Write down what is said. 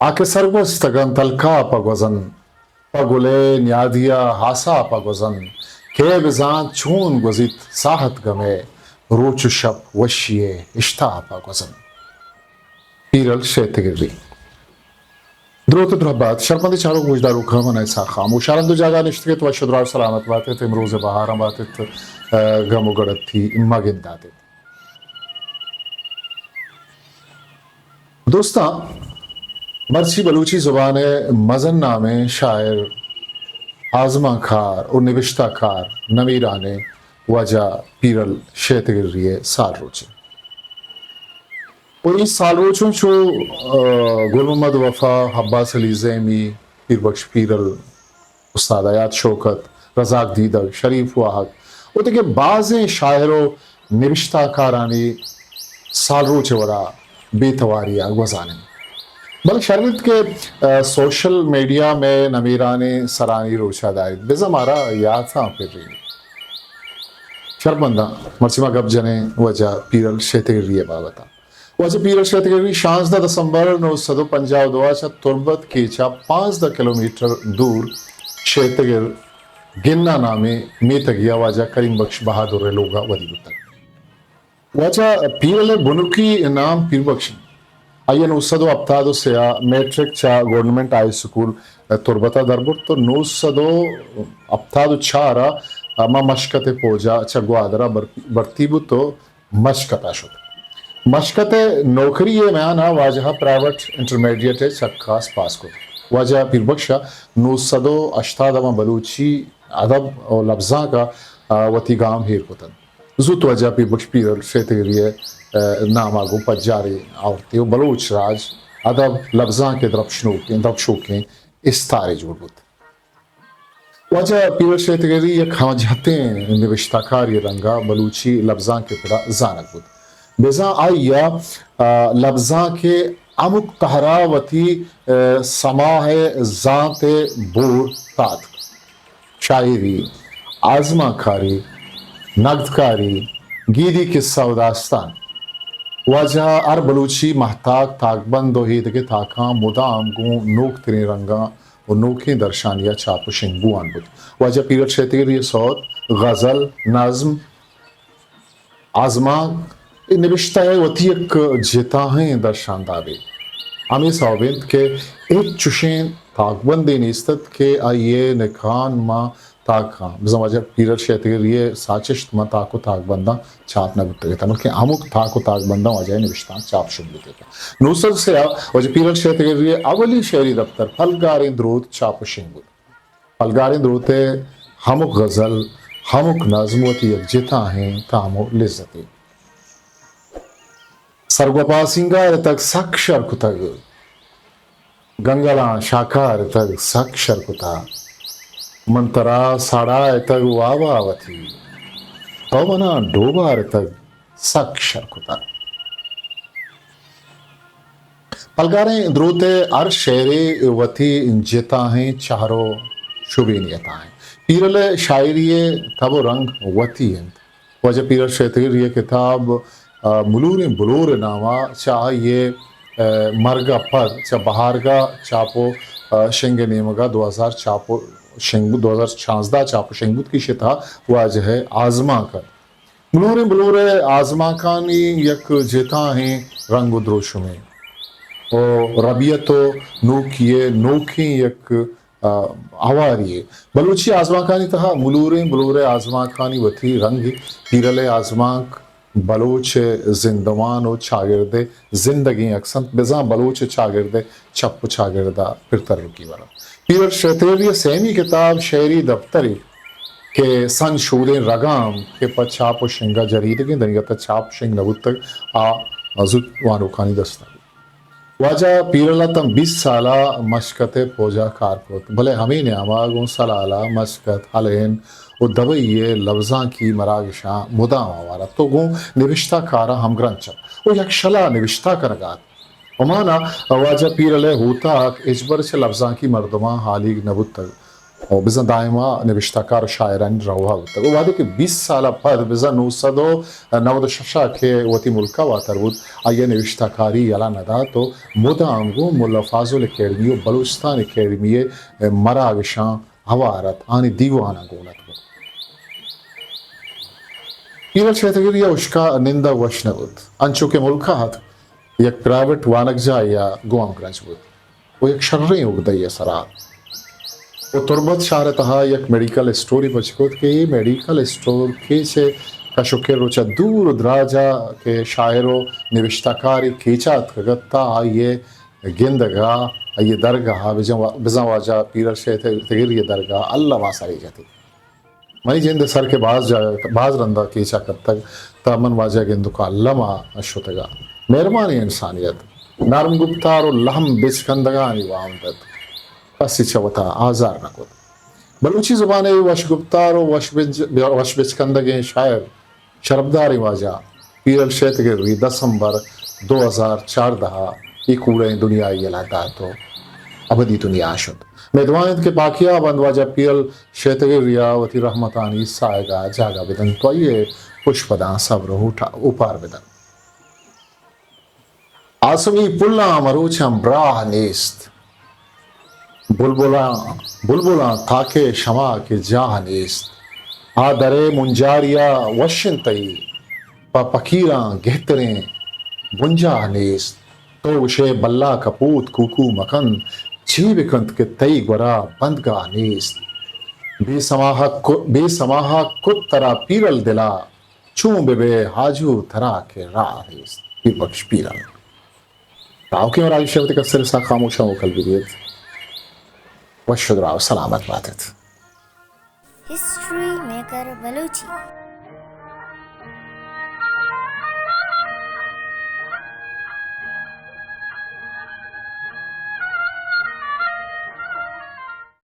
آکه سرگستگان تلکا پگوزن پگوله نیادیا حاسا پگوزن که بزان چون گزید ساحت گمه روچ و شب وشیه اشتا پگوزن پیرل شیطگری دروت دربات شرمندی چارو گوشدارو کامنای ساخام و شارندو جاگا نشتگت و شدرار سلامت باتت امروز بهارم باتت گم و گڑت تھی مگن داتت دوستاں مرچی بلوچی زبان مزن نامے شاعر آزما کار اور نوشتہ کار نمیرانے وجہ پیرل شیطگریے سال روچے اور اس سال روچوں چو گل محمد وفا حباس علی زیمی پیر بخش پیرل استاد آیات شوکت رزاق دیدگ شریف واحد وہ دیکھے بعض شاعر و نوشتہ کارانی سال روچے ورا بے تواری گزانے بلکہ شرمت کے سوشل میڈیا میں نمیرانے سرانی روچہ دائد بیزا مارا یاد تھا پھر رہی شرمندہ مرسیمہ گب جنے وجہ پیرل شیطگریے بابتا وجہ پیرل شیطگری 16 دسمبر 1952 تربت کیچا 15 کلومیٹر دور شیطگر گننا نامے میتا گیا وجہ کریم بخش بہادر لوگا ودی بتا وجہ پیرل بنکی نام پیر بخش آئین اوسدو اپتادو سیا میٹرک چا گورنمنٹ آئی سکول تربتا دربر تو نوسدو اپتادو چارا ما مشکت پوجا چا گوادرا برتیبو تو مشکتا شد مشکت نوکری یہ میانا واجہ پرائیوٹ انٹرمیڈیٹ چکاس پاس کو واجہ پیر بخشا 988 بلوچی ادب اور لفظاں کا وتی گام ہیر کتن زوت وجہ پیر بخش پیرل شیطگریے نام آگو پجاری آورتی و بلوچ راج ادب لفظاں کے درب شوکیں استارے جوڑ بود وجہ پیرل شیطگری یک ہمجھتیں نوشتہ کاری رنگا بلوچی لفظاں کے پڑا زانک بود بیزاں آئیا لفظاں کے امک تہراوتی سماح ذات بور تات شاعری آزما کاری نقدکاری گیدی قصہ و داستان وجہ ار بلوچی محتاق تاکبند و ہید کے تاکاں مدام گوں نوک ترین رنگاں و نوکیں درشانیہ چاپ و شنگوان بود وجہ پیرل شیطگری صوت غزل نظم آزما نوشتہ ہے وتی ایک جتاہیں درشان دابے ہمیں صحابیت کہ ایک چشیں تاکبندی نیستت کہ آئیے نکان ما تاکاں بزن وجہ پیرل شیطگری ساچشت ما تاکو تاکبندہ چاپ نہ بکتے گئتا بلکہ ہمک تاکو تاکبندہ وجہ نوشتہ چاپ شد بکتے گئتا نوسر سے وجہ پیرل شیطگری اولی شعری دفتر پھلگارین درود چاپ شنگ بود پھلگارین درود ہمک غزل ہمک نظم وتی یک جتاہیں تامو لذتے سرگوپا سنگار تک سکشر کتگ گنگلان شاکار تگ سکشر کتا منترا ساڑا تگ واوا وتی تومنا ڈوبار تگ سکشر کتا پلگاریں دروتے ار شعر وتی جتاہیں چارو شبینیتاہیں پیرل شاعری تب رنگ وتی ہیں وجہ پیرل شیطگری کتاب ملور بلور نامہ چاہ یہ مرگا پر چاہ بہارگا چاپو شنگ نیمگا 2016 چاپو شنگود کی شتا واجہ ہے آزما کر ملور بلور آزما کانی یک جتا ہیں رنگ و دروش میں او ربیتو نوکیے نوکیں یک آواریے بلوچی آزما کانی تہا ملور بلور آزما کانی وتی رنگ پیرل آزما بلوچ زندوان و چاگرد زندگی اکسن بزاں بلوچ چاگرد چپ چاگردہ پھرتر رکی ورا پیرل شیطگری سیمی کتاب شعری دفتری کہ سن شوریں رگام کہ پا چاپ و شنگا جریدگی دنگتا چاپ شنگ نبود تک زود وانو کانی دستا واجہ پیرل تم 20 سالہ مشکت پوجا کار کوت بھلے ہمیں نیاما گون سلالہ مشکت حلین و دبئیے لفظاں کی مراگشاں مدام آوارا تو گوں نوشتہ کارا ہم گرنچا وہ یک شلا نوشتہ کرگات ومانا واجہ پیرلے ہوتا اجبر سے لفظاں کی مردماں حالی نبود تک و بزن دائما نوشتکار شاعران روا بود و بعد که 20 سال بعد بزن 996 که وتی ملکا واتر بود آیا نوشتکاری یلا ندا تو مدام گو ملا فاضل اکیڈمی و بلوچستان اکیڈمی مراگشان هوارت آنی دیوانا گونت بود پیرل شیتگیری اشکا نندا وش نبود انچو که ملکا هات یک پرایویت وانگجا یا گوام گرنج بود و یک شرری اگدی سرات و تربت شارتها یک میڈیکل اسٹوری بچکوت کہ یہ میڈیکل اسٹور کیسے کشوکے روچا دور دراجا کے شاعر و نوشتکاری کیچات کگتا آئیے گندگا آئیے درگاہ بزن واجہ پیرل شیخ تغیر یہ درگاہ اللہ واساری جاتی مائی جند سر کے باز رندہ کیچا کرتا تامن واجہ گندو کا اللہ ما اشوتگا مہربانی انسانیت نرم گپتار و لہم بچکندگانی وامدد پسی چوتا آزار نکود بلوچی زبان وش گفتار و وش بچکندگی شاعر شربداری واجہ پیرل شیتگیری دسمبر 2014 یہ کوڑے دنیا یلاتا تو ابدی دنیا شد میدوانت کے باقیہ بند واجہ پیرل شیتگیری وتی رحمتانی سائگا جاگا بدن تو یہ پشپدان صبر اوپار بدن آسمی پلنا مروچم براہ نیست بلبلاں تاکے شما کے جاہ نیست آدر منجاریا وشنتئی پکیراں گہتریں بنجاہ نیست تو وشے بلا کپوت کوکو مکن چھی بکند کے تئی گورا بندگاہ نیست بے سماہا کت ترا پیرل دلا چون بے حاجو ترا کے راہ نیست پیر بخش پیرل تاوکی اور علی شیوتی کا سلسہ خاموشہ مکل بیدیت والشکر سلامت باتت History Maker Baluchi